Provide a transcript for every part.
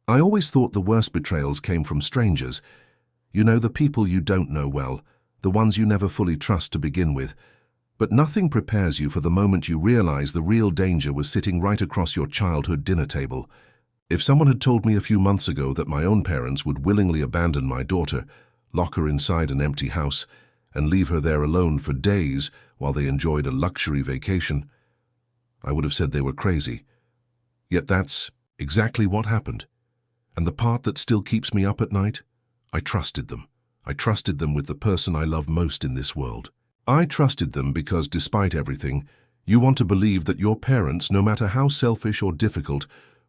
I always thought the worst betrayals came from strangers. You know, the people you don't know well, the ones you never fully trust to begin with. But nothing prepares you for the moment you realize the real danger was sitting right across your childhood dinner table. If someone had told me a few months ago that my own parents would willingly abandon my daughter, lock her inside an empty house, and leave her there alone for days while they enjoyed a luxury vacation, I would have said they were crazy. Yet that's exactly what happened. And the part that still keeps me up at night? I trusted them. I trusted them with the person I love most in this world. I trusted them because, despite everything, you want to believe that your parents, no matter how selfish or difficult,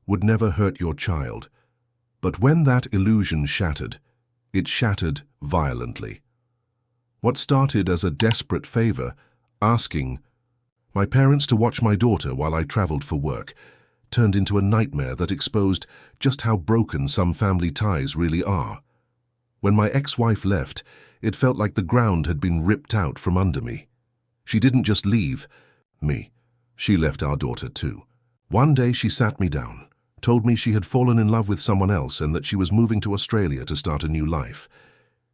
would never hurt your child. But when that illusion shattered, it shattered violently. What started as a desperate favor, asking my parents to watch my daughter while I traveled for work, turned into a nightmare that exposed just how broken some family ties really are. When my ex-wife left, it felt like the ground had been ripped out from under me. She didn't just leave me. She left our daughter too. One day she sat me down, told me she had fallen in love with someone else and that she was moving to Australia to start a new life.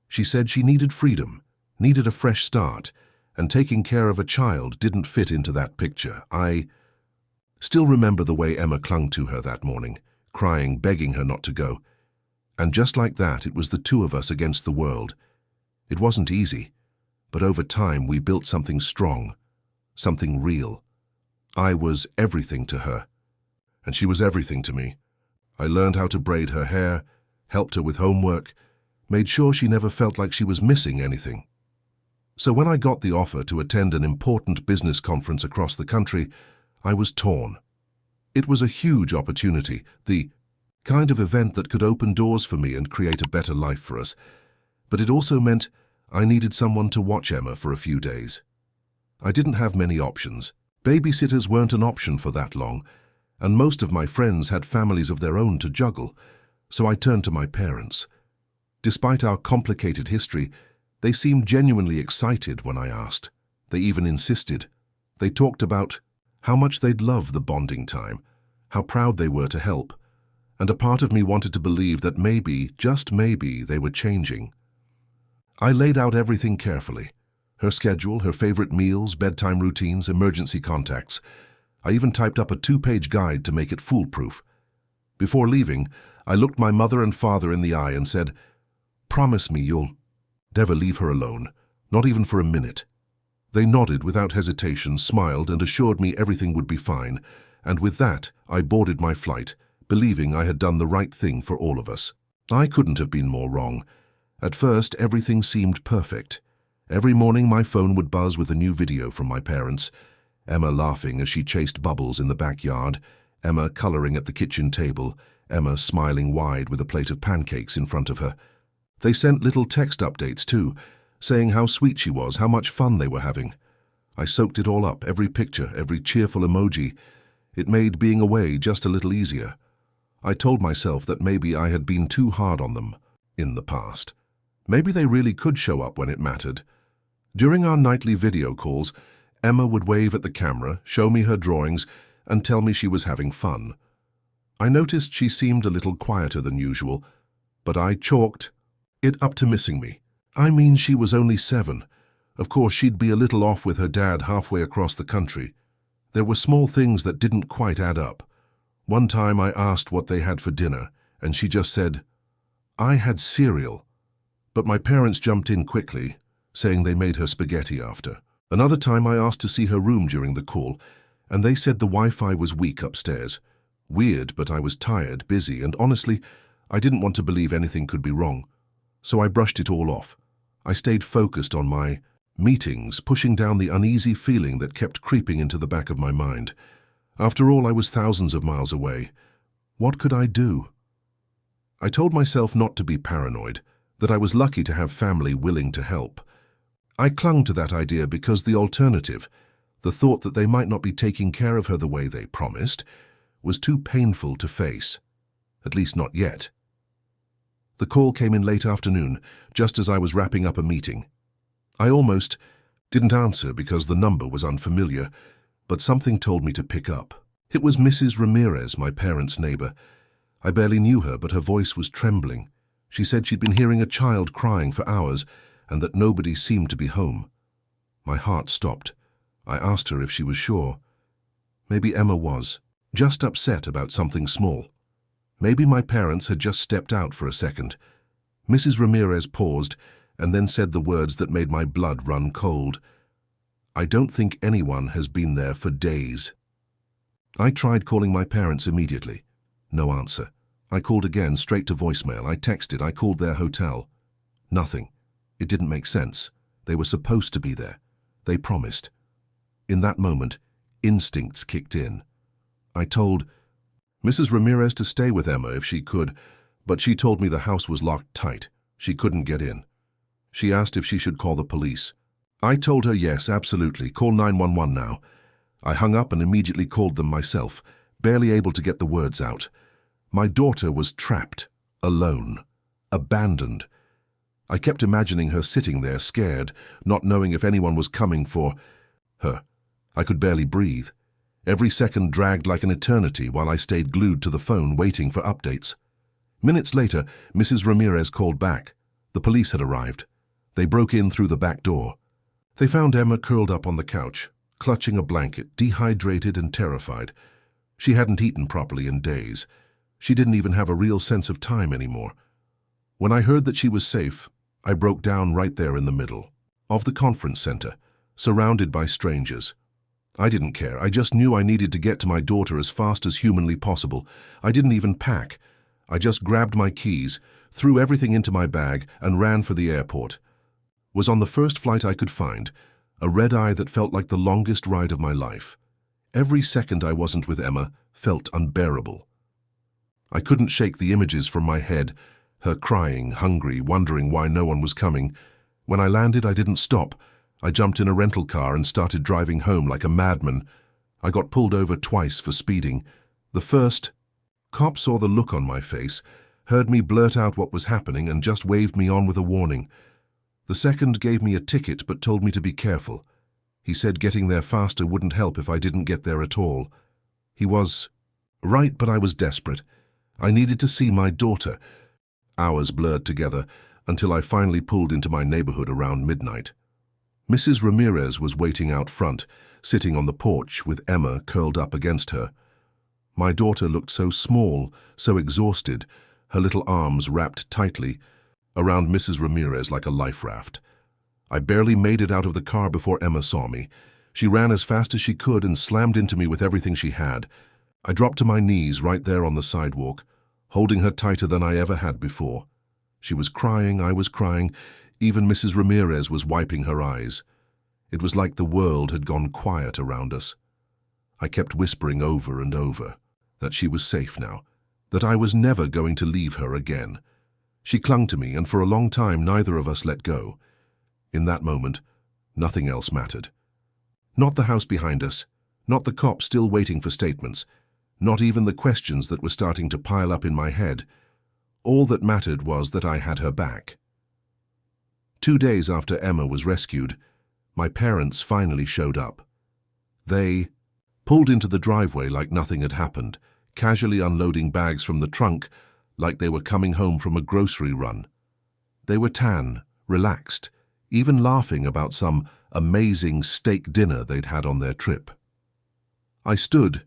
She said she needed freedom, needed a fresh start, and taking care of a child didn't fit into that picture. I still remember the way Emma clung to her that morning, crying, begging her not to go. And just like that, it was the two of us against the world. It wasn't easy, but over time we built something strong, something real. I was everything to her, and she was everything to me. I learned how to braid her hair, helped her with homework, made sure she never felt like she was missing anything. So when I got the offer to attend an important business conference across the country, I was torn. It was a huge opportunity, the kind of event that could open doors for me and create a better life for us. But it also meant I needed someone to watch Emma for a few days. I didn't have many options. Babysitters weren't an option for that long, and most of my friends had families of their own to juggle, so I turned to my parents. Despite our complicated history, they seemed genuinely excited when I asked. They even insisted. They talked about how much they'd love the bonding time, how proud they were to help, and a part of me wanted to believe that maybe, just maybe, they were changing. I laid out everything carefully. Her schedule, her favorite meals, bedtime routines, emergency contacts. I even typed up a 2-page guide to make it foolproof. Before leaving, I looked my mother and father in the eye and said, "Promise me you'll never leave her alone, not even for a minute." They nodded without hesitation, smiled, and assured me everything would be fine, and with that, I boarded my flight, believing I had done the right thing for all of us. I couldn't have been more wrong. At first, everything seemed perfect. Every morning my phone would buzz with a new video from my parents. Emma laughing as she chased bubbles in the backyard, Emma coloring at the kitchen table, Emma smiling wide with a plate of pancakes in front of her. They sent little text updates too, saying how sweet she was, how much fun they were having. I soaked it all up, every picture, every cheerful emoji. It made being away just a little easier. I told myself that maybe I had been too hard on them in the past. Maybe they really could show up when it mattered. During our nightly video calls, Emma would wave at the camera, show me her drawings, and tell me she was having fun. I noticed she seemed a little quieter than usual, but I chalked it up to missing me. I mean, she was only 7. Of course, she'd be a little off with her dad halfway across the country. There were small things that didn't quite add up. One time I asked what they had for dinner, and she just said, "I had cereal." But my parents jumped in quickly, saying they made her spaghetti after. Another time I asked to see her room during the call, and they said the Wi-Fi was weak upstairs. Weird, but I was tired, busy, and honestly, I didn't want to believe anything could be wrong. So I brushed it all off. I stayed focused on my meetings, pushing down the uneasy feeling that kept creeping into the back of my mind. After all, I was thousands of miles away. What could I do? I told myself not to be paranoid, that I was lucky to have family willing to help. I clung to that idea because the alternative, the thought that they might not be taking care of her the way they promised, was too painful to face. At least not yet. The call came in late afternoon, just as I was wrapping up a meeting. I almost didn't answer because the number was unfamiliar, but something told me to pick up. It was Mrs. Ramirez, my parents' neighbor. I barely knew her, but her voice was trembling. She said she'd been hearing a child crying for hours and that nobody seemed to be home. My heart stopped. I asked her if she was sure. Maybe Emma was, just upset about something small. Maybe my parents had just stepped out for a second. Mrs. Ramirez paused and then said the words that made my blood run cold. "I don't think anyone has been there for days." I tried calling my parents immediately. No answer. I called again, straight to voicemail. I texted. I called their hotel. Nothing. It didn't make sense. They were supposed to be there. They promised. In that moment, instincts kicked in. I told Mrs. Ramirez to stay with Emma if she could, but she told me the house was locked tight. She couldn't get in. She asked if she should call the police. I told her yes, absolutely. Call 911 now. I hung up and immediately called them myself, barely able to get the words out. My daughter was trapped, alone, abandoned. I kept imagining her sitting there, scared, not knowing if anyone was coming for her. I could barely breathe. Every second dragged like an eternity while I stayed glued to the phone waiting for updates. Minutes later, Mrs. Ramirez called back. The police had arrived. They broke in through the back door. They found Emma curled up on the couch, clutching a blanket, dehydrated and terrified. She hadn't eaten properly in days. She didn't even have a real sense of time anymore. When I heard that she was safe, I broke down right there in the middle of the conference center, surrounded by strangers. I didn't care. I just knew I needed to get to my daughter as fast as humanly possible. I didn't even pack. I just grabbed my keys, threw everything into my bag, and ran for the airport. Was on the first flight I could find, a red-eye that felt like the longest ride of my life. Every second I wasn't with Emma felt unbearable. I couldn't shake the images from my head, her crying, hungry, wondering why no one was coming. When I landed, I didn't stop. I jumped in a rental car and started driving home like a madman. I got pulled over twice for speeding. The first, cop saw the look on my face, heard me blurt out what was happening and just waved me on with a warning. The second gave me a ticket but told me to be careful. He said getting there faster wouldn't help if I didn't get there at all. He was right, but I was desperate. I needed to see my daughter. Hours blurred together until I finally pulled into my neighborhood around midnight. Mrs. Ramirez was waiting out front, sitting on the porch with Emma curled up against her. My daughter looked so small, so exhausted, her little arms wrapped tightly around Mrs. Ramirez like a life raft. I barely made it out of the car before Emma saw me. She ran as fast as she could and slammed into me with everything she had. I dropped to my knees right there on the sidewalk, holding her tighter than I ever had before. She was crying, I was crying. Even Mrs. Ramirez was wiping her eyes. It was like the world had gone quiet around us. I kept whispering over and over that she was safe now, that I was never going to leave her again. She clung to me, and for a long time neither of us let go. In that moment, nothing else mattered. Not the house behind us, not the cops still waiting for statements, not even the questions that were starting to pile up in my head. All that mattered was that I had her back. 2 days after Emma was rescued, my parents finally showed up. They pulled into the driveway like nothing had happened, casually unloading bags from the trunk like they were coming home from a grocery run. They were tan, relaxed, even laughing about some amazing steak dinner they'd had on their trip. I stood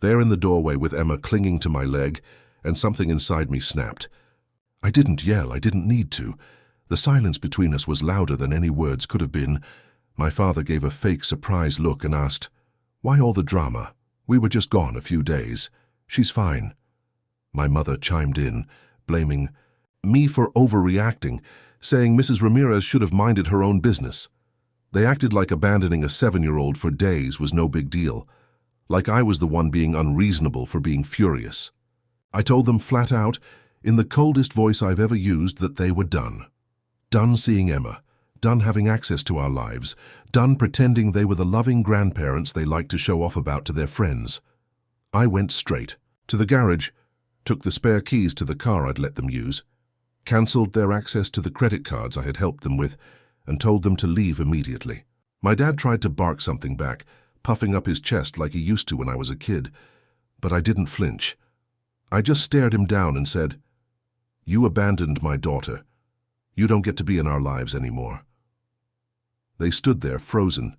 there in the doorway with Emma clinging to my leg, and something inside me snapped. I didn't yell, I didn't need to. The silence between us was louder than any words could have been. My father gave a fake surprised look and asked, "Why all the drama? We were just gone a few days. She's fine." My mother chimed in, blaming me for overreacting, saying Mrs. Ramirez should have minded her own business. They acted like abandoning a 7-year-old for days was no big deal, like I was the one being unreasonable for being furious. I told them flat out, in the coldest voice I've ever used, that they were done. Done seeing Emma, done having access to our lives, done pretending they were the loving grandparents they liked to show off about to their friends. I went straight to the garage, took the spare keys to the car I'd let them use, cancelled their access to the credit cards I had helped them with, and told them to leave immediately. My dad tried to bark something back, puffing up his chest like he used to when I was a kid, but I didn't flinch. I just stared him down and said, "You abandoned my daughter. You don't get to be in our lives anymore." They stood there frozen.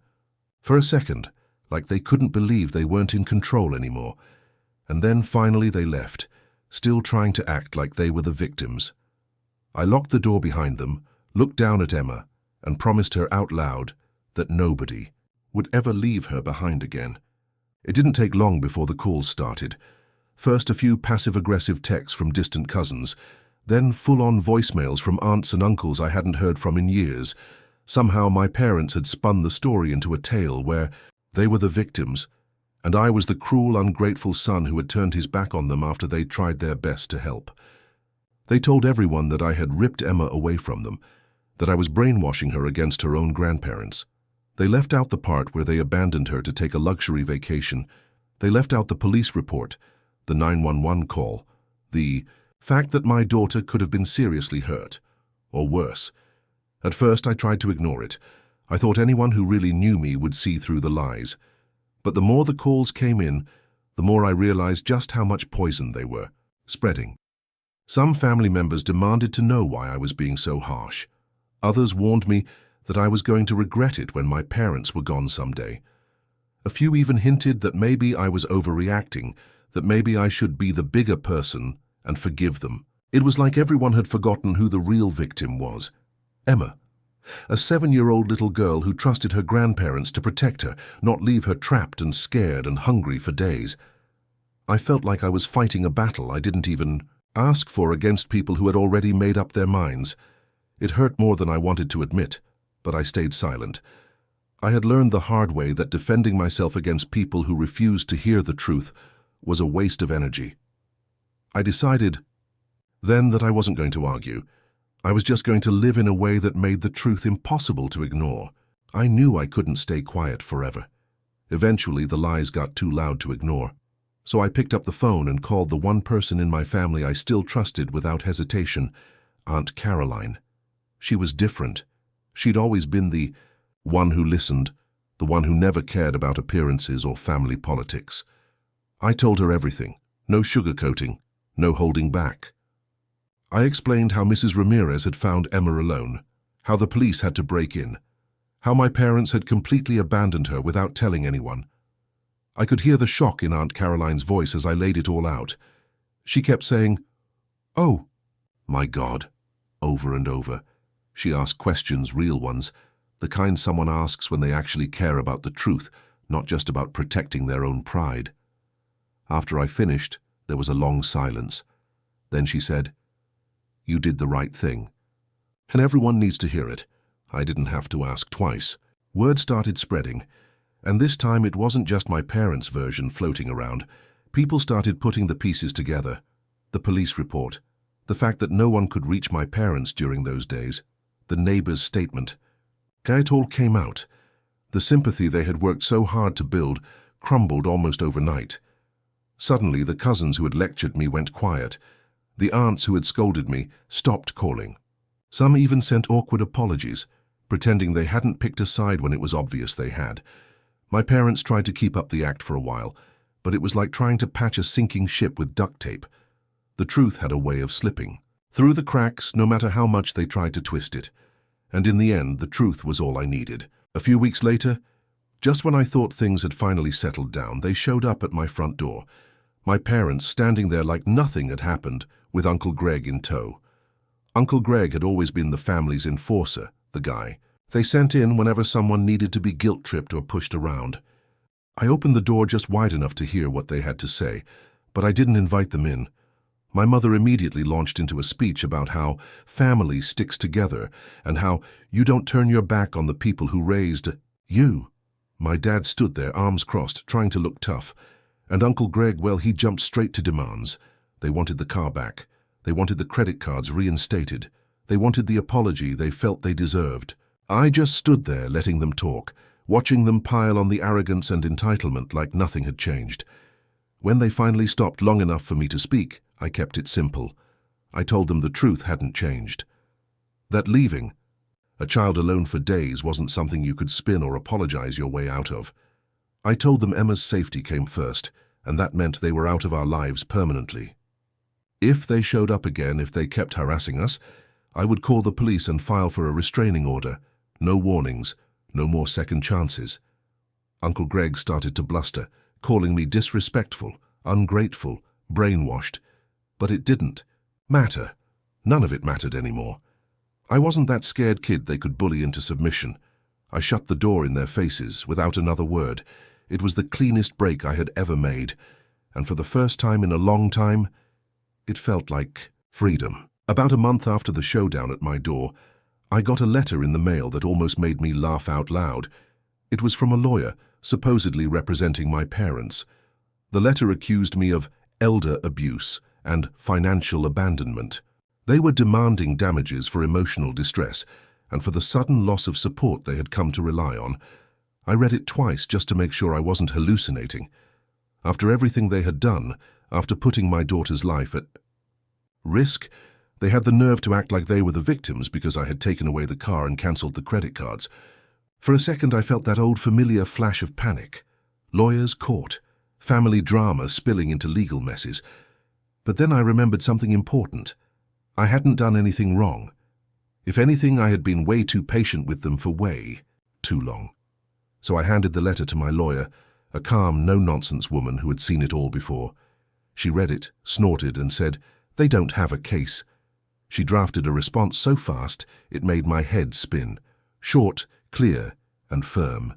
For a second, like they couldn't believe they weren't in control anymore. And then finally they left, still trying to act like they were the victims. I locked the door behind them, looked down at Emma, and promised her out loud that nobody would ever leave her behind again. It didn't take long before the calls started. First a few passive-aggressive texts from distant cousins, then full-on voicemails from aunts and uncles I hadn't heard from in years. Somehow my parents had spun the story into a tale where they were the victims, and I was the cruel, ungrateful son who had turned his back on them after they tried their best to help. They told everyone that I had ripped Emma away from them, that I was brainwashing her against her own grandparents. They left out the part where they abandoned her to take a luxury vacation. They left out the police report, the 911 call, the fact that my daughter could have been seriously hurt, or worse. At first I tried to ignore it. I thought anyone who really knew me would see through the lies. But the more the calls came in, the more I realized just how much poison they were spreading. Some family members demanded to know why I was being so harsh. Others warned me that I was going to regret it when my parents were gone someday. A few even hinted that maybe I was overreacting, that maybe I should be the bigger person and forgive them. It was like everyone had forgotten who the real victim was. Emma, a 7-year-old little girl who trusted her grandparents to protect her, not leave her trapped and scared and hungry for days. I felt like I was fighting a battle I didn't even ask for against people who had already made up their minds. It hurt more than I wanted to admit, but I stayed silent. I had learned the hard way that defending myself against people who refused to hear the truth was a waste of energy. I decided then that I wasn't going to argue. I was just going to live in a way that made the truth impossible to ignore. I knew I couldn't stay quiet forever. Eventually, the lies got too loud to ignore. So I picked up the phone and called the one person in my family I still trusted without hesitation, Aunt Caroline. She was different. She'd always been the one who listened, the one who never cared about appearances or family politics. I told her everything, no sugarcoating, no holding back. I explained how Mrs. Ramirez had found Emma alone, how the police had to break in, how my parents had completely abandoned her without telling anyone. I could hear the shock in Aunt Caroline's voice as I laid it all out. She kept saying, "Oh, my God," over and over. She asked questions, real ones, the kind someone asks when they actually care about the truth, not just about protecting their own pride. After I finished, there was a long silence. Then she said, "You did the right thing." And everyone needs to hear it. I didn't have to ask twice. Word started spreading. And this time it wasn't just my parents' version floating around. People started putting the pieces together. The police report, the fact that no one could reach my parents during those days, the neighbor's statement. It all came out. The sympathy they had worked so hard to build crumbled almost overnight. Suddenly the cousins who had lectured me went quiet. The aunts who had scolded me stopped calling. Some even sent awkward apologies, pretending they hadn't picked a side when it was obvious they had. My parents tried to keep up the act for a while, but it was like trying to patch a sinking ship with duct tape. The truth had a way of slipping through the cracks, no matter how much they tried to twist it. And in the end, the truth was all I needed. A few weeks later, just when I thought things had finally settled down, they showed up at my front door. My parents standing there like nothing had happened, with Uncle Greg in tow. Uncle Greg had always been the family's enforcer, the guy they sent in whenever someone needed to be guilt-tripped or pushed around. I opened the door just wide enough to hear what they had to say, but I didn't invite them in. My mother immediately launched into a speech about how family sticks together and how you don't turn your back on the people who raised you. My dad stood there, arms crossed, trying to look tough. And Uncle Greg, well, he jumped straight to demands. They wanted the car back. They wanted the credit cards reinstated. They wanted the apology they felt they deserved. I just stood there letting them talk, watching them pile on the arrogance and entitlement like nothing had changed. When they finally stopped long enough for me to speak, I kept it simple. I told them the truth hadn't changed. That leaving a child alone for days wasn't something you could spin or apologize your way out of. I told them Emma's safety came first, and that meant they were out of our lives permanently. If they showed up again, if they kept harassing us, I would call the police and file for a restraining order. No warnings, no more second chances. Uncle Greg started to bluster, calling me disrespectful, ungrateful, brainwashed. But it didn't matter. None of it mattered anymore. I wasn't that scared kid they could bully into submission. I shut the door in their faces without another word. It was the cleanest break I had ever made, and for the first time in a long time, it felt like freedom. About a month after the showdown at my door, I got a letter in the mail that almost made me laugh out loud. It was from a lawyer, supposedly representing my parents. The letter accused me of elder abuse and financial abandonment. They were demanding damages for emotional distress and for the sudden loss of support they had come to rely on. I read it twice just to make sure I wasn't hallucinating. After everything they had done, after putting my daughter's life at risk, they had the nerve to act like they were the victims because I had taken away the car and cancelled the credit cards. For a second I felt that old familiar flash of panic. Lawyers, court, family drama spilling into legal messes. But then I remembered something important. I hadn't done anything wrong. If anything, I had been way too patient with them for way too long. So I handed the letter to my lawyer, a calm, no-nonsense woman who had seen it all before. She read it, snorted, and said, "They don't have a case." She drafted a response so fast it made my head spin. Short, clear, and firm.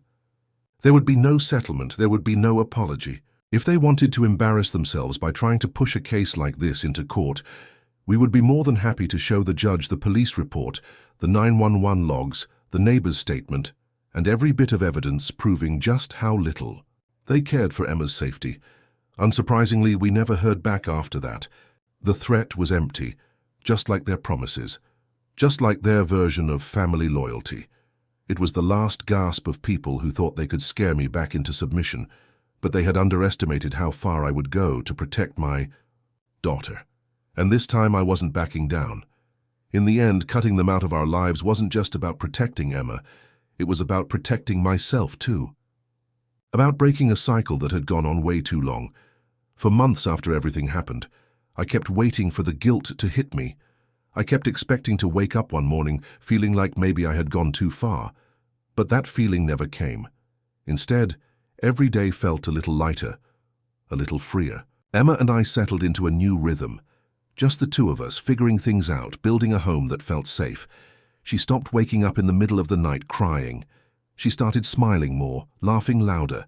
There would be no settlement, there would be no apology. If they wanted to embarrass themselves by trying to push a case like this into court, we would be more than happy to show the judge the police report, the 911 logs, the neighbor's statement, and every bit of evidence proving just how little they cared for Emma's safety. Unsurprisingly, we never heard back after that. The threat was empty, just like their promises, just like their version of family loyalty. It was the last gasp of people who thought they could scare me back into submission, but they had underestimated how far I would go to protect my daughter. And this time I wasn't backing down. In the end, cutting them out of our lives wasn't just about protecting Emma, it was about protecting myself too. About breaking a cycle that had gone on way too long. For months after everything happened, I kept waiting for the guilt to hit me. I kept expecting to wake up one morning feeling like maybe I had gone too far. But that feeling never came. Instead, every day felt a little lighter, a little freer. Emma and I settled into a new rhythm. Just the two of us, figuring things out, building a home that felt safe. She stopped waking up in the middle of the night crying. She started smiling more, laughing louder.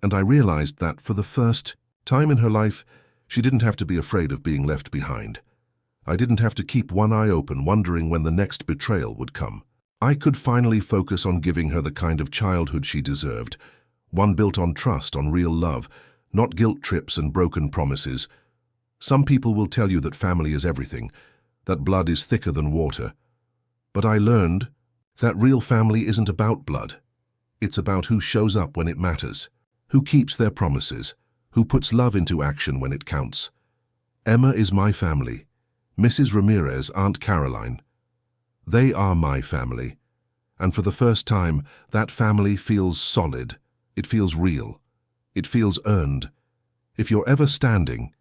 And I realized that for the first time in her life, she didn't have to be afraid of being left behind. I didn't have to keep one eye open wondering when the next betrayal would come. I could finally focus on giving her the kind of childhood she deserved, one built on trust, on real love, not guilt trips and broken promises. Some people will tell you that family is everything, that blood is thicker than water. But I learned that real family isn't about blood. It's about who shows up when it matters, who keeps their promises, who puts love into action when it counts. Emma is my family. Mrs. Ramirez, Aunt Caroline. They are my family. And for the first time, that family feels solid. It feels real. It feels earned. If you're ever standing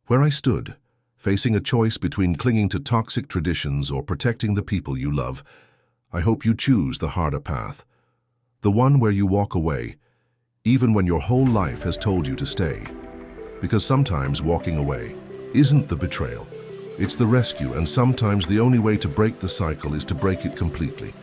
where I stood, facing a choice between clinging to toxic traditions or protecting the people you love, I hope you choose the harder path. The one where you walk away, even when your whole life has told you to stay. Because sometimes walking away isn't the betrayal. It's the rescue, and sometimes the only way to break the cycle is to break it completely.